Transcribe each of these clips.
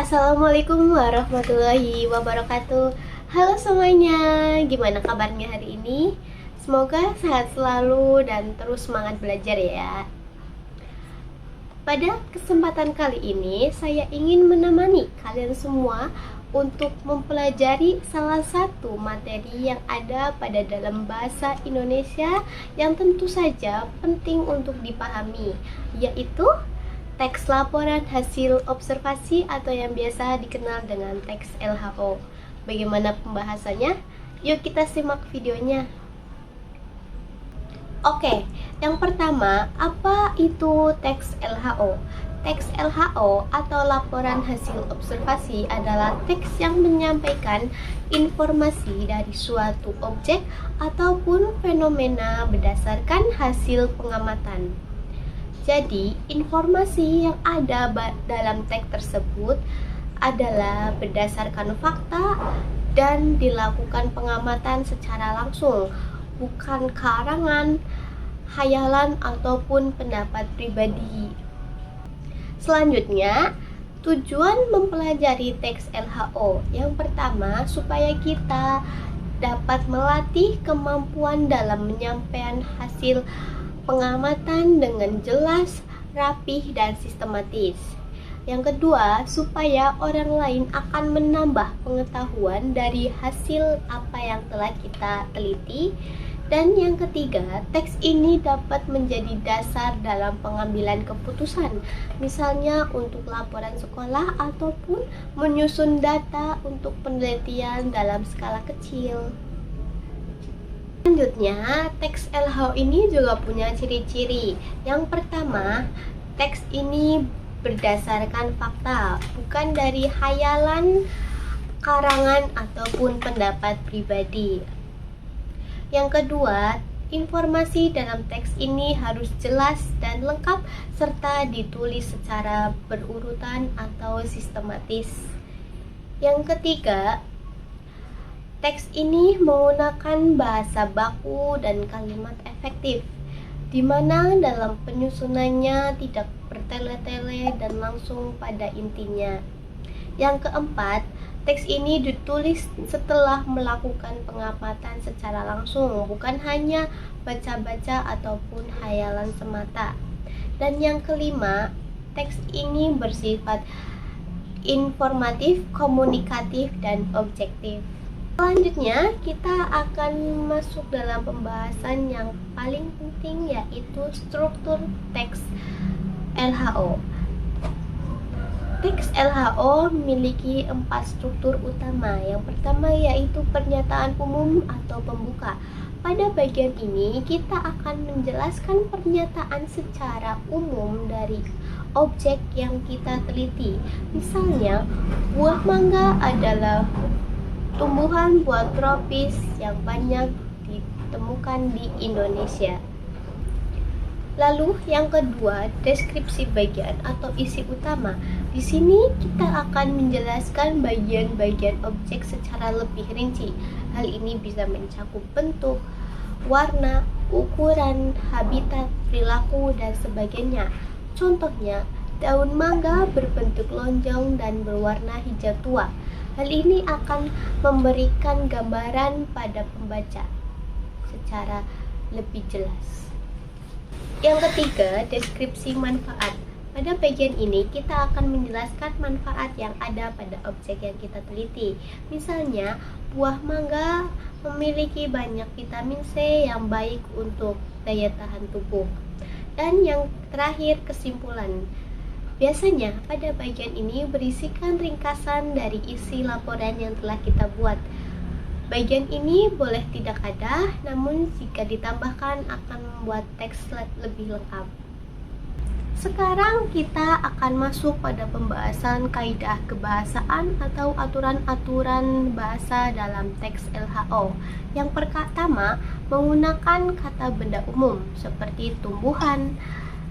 Assalamualaikum warahmatullahi wabarakatuh. Halo semuanya, gimana kabarnya hari ini? Semoga sehat selalu dan terus semangat belajar ya. Pada kesempatan kali ini, saya ingin menemani kalian semua untuk mempelajari salah satu materi yang ada pada dalam bahasa Indonesia yang tentu saja penting untuk dipahami, yaitu teks laporan hasil observasi atau yang biasa dikenal dengan teks LHO. Bagaimana pembahasannya? Yuk kita simak videonya. Oke, yang pertama, apa itu teks LHO? Teks LHO atau laporan hasil observasi adalah teks yang menyampaikan informasi dari suatu objek ataupun fenomena berdasarkan hasil pengamatan. Jadi, informasi yang ada dalam teks tersebut adalah berdasarkan fakta dan dilakukan pengamatan secara langsung, bukan karangan, hayalan, ataupun pendapat pribadi. Selanjutnya, tujuan mempelajari teks LHO. Yang pertama, supaya kita dapat melatih kemampuan dalam menyampaikan hasil pengamatan dengan jelas, rapih, dan sistematis. Yang kedua, supaya orang lain akan menambah pengetahuan dari hasil apa yang telah kita teliti. Dan yang ketiga, teks ini dapat menjadi dasar dalam pengambilan keputusan, misalnya untuk laporan sekolah ataupun menyusun data untuk penelitian dalam skala kecil. Selanjutnya, teks LHO ini juga punya ciri-ciri. Yang pertama, teks ini berdasarkan fakta, bukan dari hayalan, karangan, ataupun pendapat pribadi. Yang kedua, informasi dalam teks ini harus jelas dan lengkap serta ditulis secara berurutan atau sistematis. Yang ketiga, teks ini menggunakan bahasa baku dan kalimat efektif, di mana dalam penyusunannya tidak bertele-tele dan langsung pada intinya. Yang keempat, teks ini ditulis setelah melakukan pengamatan secara langsung, bukan hanya baca-baca ataupun hayalan semata. Dan yang kelima, teks ini bersifat informatif, komunikatif, dan objektif. Selanjutnya, kita akan masuk dalam pembahasan yang paling penting, yaitu struktur teks LHO. Teks LHO memiliki 4 struktur utama. Yang pertama yaitu pernyataan umum atau pembuka. Pada bagian ini, kita akan menjelaskan pernyataan secara umum dari objek yang kita teliti. Misalnya, buah mangga adalah tumbuhan buah tropis yang banyak ditemukan di Indonesia. Lalu yang kedua, deskripsi bagian atau isi utama. Di sini kita akan menjelaskan bagian-bagian objek secara lebih rinci. Hal ini bisa mencakup bentuk, warna, ukuran, habitat, perilaku, dan sebagainya. Contohnya, daun mangga berbentuk lonjong dan berwarna hijau tua. Hal ini akan memberikan gambaran pada pembaca secara lebih jelas. Yang ketiga, deskripsi manfaat. Pada bagian ini, kita akan menjelaskan manfaat yang ada pada objek yang kita teliti. Misalnya, buah mangga memiliki banyak vitamin C yang baik untuk daya tahan tubuh. Dan yang terakhir, kesimpulan. Biasanya pada bagian ini berisikan ringkasan dari isi laporan yang telah kita buat. Bagian ini boleh tidak ada, namun jika ditambahkan akan membuat teks lebih lengkap. Sekarang kita akan masuk pada pembahasan kaidah kebahasaan atau aturan-aturan bahasa dalam teks LHO. Yang pertama, menggunakan kata benda umum seperti tumbuhan,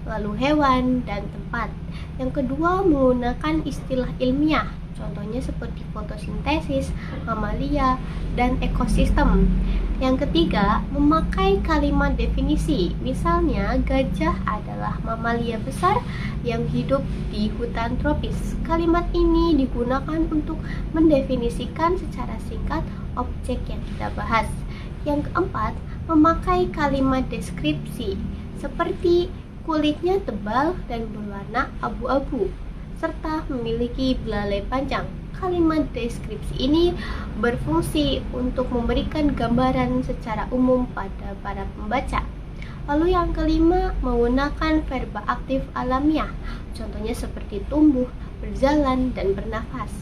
lalu hewan, dan tempat. Yang kedua, menggunakan istilah ilmiah, contohnya seperti fotosintesis, mamalia, dan ekosistem. Yang ketiga, memakai kalimat definisi. Misalnya, gajah adalah mamalia besar yang hidup di hutan tropis. Kalimat ini digunakan untuk mendefinisikan secara singkat objek yang kita bahas. Yang keempat, memakai kalimat deskripsi seperti kulitnya tebal dan berwarna abu-abu serta memiliki belalai panjang. Kalimat deskripsi ini berfungsi untuk memberikan gambaran secara umum pada para pembaca. Lalu yang kelima, menggunakan verba aktif alamiah, contohnya seperti tumbuh, berjalan, dan bernafas.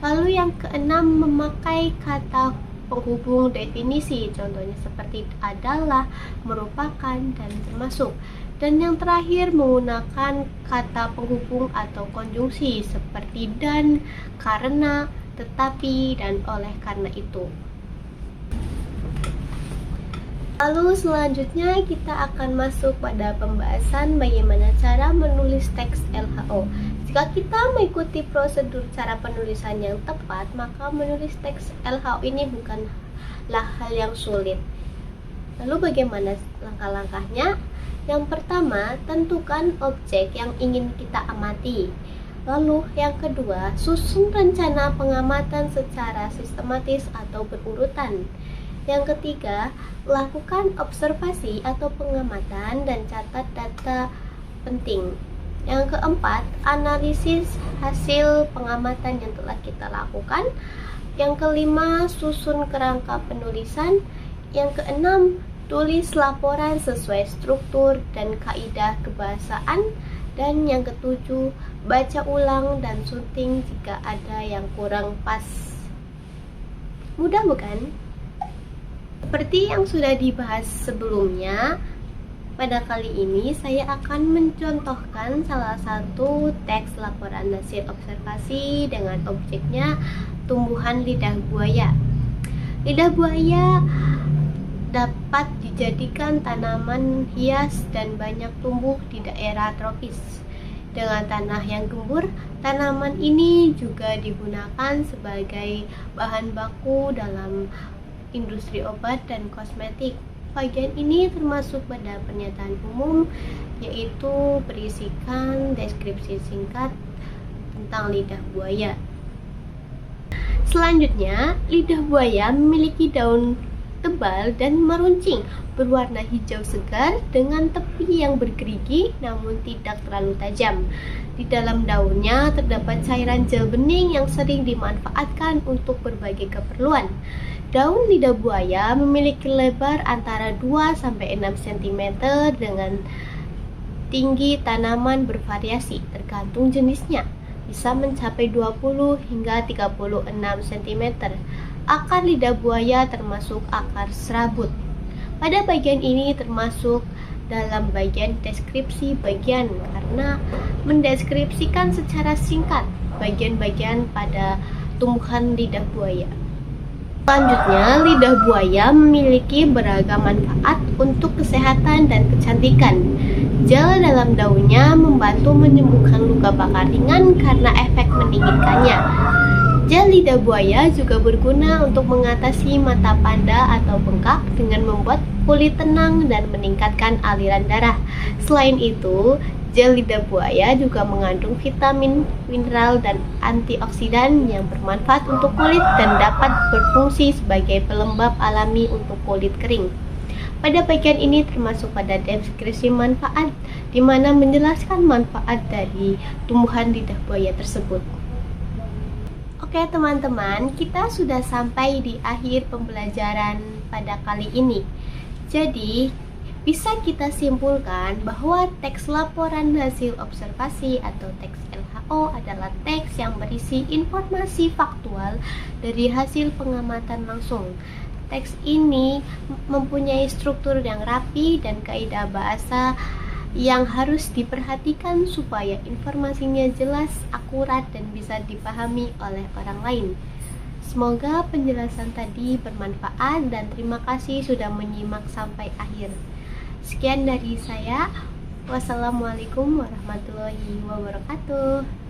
Lalu yang keenam, memakai kata penghubung definisi, contohnya seperti adalah, merupakan, dan termasuk. Dan yang terakhir, menggunakan kata penghubung atau konjungsi seperti dan, karena, tetapi, dan oleh karena itu. Lalu selanjutnya kita akan masuk pada pembahasan bagaimana cara menulis teks LHO. Jika kita mengikuti prosedur cara penulisan yang tepat, maka menulis teks LHO ini bukanlah hal yang sulit. Lalu bagaimana langkah-langkahnya? Yang pertama, tentukan objek yang ingin kita amati. Lalu yang kedua, susun rencana pengamatan secara sistematis atau berurutan. Yang ketiga, lakukan observasi atau pengamatan dan catat data penting. Yang keempat, analisis hasil pengamatan yang telah kita lakukan. Yang kelima, susun kerangka penulisan. Yang keenam, tulis laporan sesuai struktur dan kaidah kebahasaan. Dan yang ketujuh, baca ulang dan sunting jika ada yang kurang pas. Mudah bukan? Seperti yang sudah dibahas sebelumnya, pada kali ini saya akan mencontohkan salah satu teks laporan hasil observasi dengan objeknya tumbuhan lidah buaya. Lidah buaya dapat dijadikan tanaman hias dan banyak tumbuh di daerah tropis. Dengan tanah yang gembur, tanaman ini juga digunakan sebagai bahan baku dalam industri obat dan kosmetik. Bagian ini termasuk pada pernyataan umum, yaitu berisikan deskripsi singkat tentang lidah buaya. Selanjutnya, lidah buaya memiliki daun tebal dan meruncing, berwarna hijau segar dengan tepi yang bergerigi namun tidak terlalu tajam. Di dalam daunnya terdapat cairan gel bening yang sering dimanfaatkan untuk berbagai keperluan. Daun lidah buaya memiliki lebar antara 2-6 cm dengan tinggi tanaman bervariasi tergantung jenisnya, bisa mencapai 20 hingga 36 cm. Akar lidah buaya termasuk akar serabut. Pada bagian ini termasuk dalam bagian deskripsi bagian karena mendeskripsikan secara singkat bagian-bagian pada tumbuhan lidah buaya. Selanjutnya, lidah buaya memiliki beragam manfaat untuk kesehatan dan kecantikan. Gel dalam daunnya membantu menyembuhkan luka bakar ringan karena efek mendinginkannya. Gel lidah buaya juga berguna untuk mengatasi mata panda atau bengkak dengan membuat kulit tenang dan meningkatkan aliran darah. Selain itu, gel lidah buaya juga mengandung vitamin, mineral, dan antioksidan yang bermanfaat untuk kulit dan dapat berfungsi sebagai pelembab alami untuk kulit kering. Pada bagian ini termasuk pada deskripsi manfaat, di mana menjelaskan manfaat dari tumbuhan lidah buaya tersebut. Oke teman-teman, kita sudah sampai di akhir pembelajaran pada kali ini. Jadi, bisa kita simpulkan bahwa teks laporan hasil observasi atau teks LHO adalah teks yang berisi informasi faktual dari hasil pengamatan langsung. Teks ini mempunyai struktur yang rapi dan kaidah bahasa yang harus diperhatikan supaya informasinya jelas, akurat, dan bisa dipahami oleh orang lain. Semoga penjelasan tadi bermanfaat dan terima kasih sudah menyimak sampai akhir. Sekian dari saya. Wassalamualaikum warahmatullahi wabarakatuh.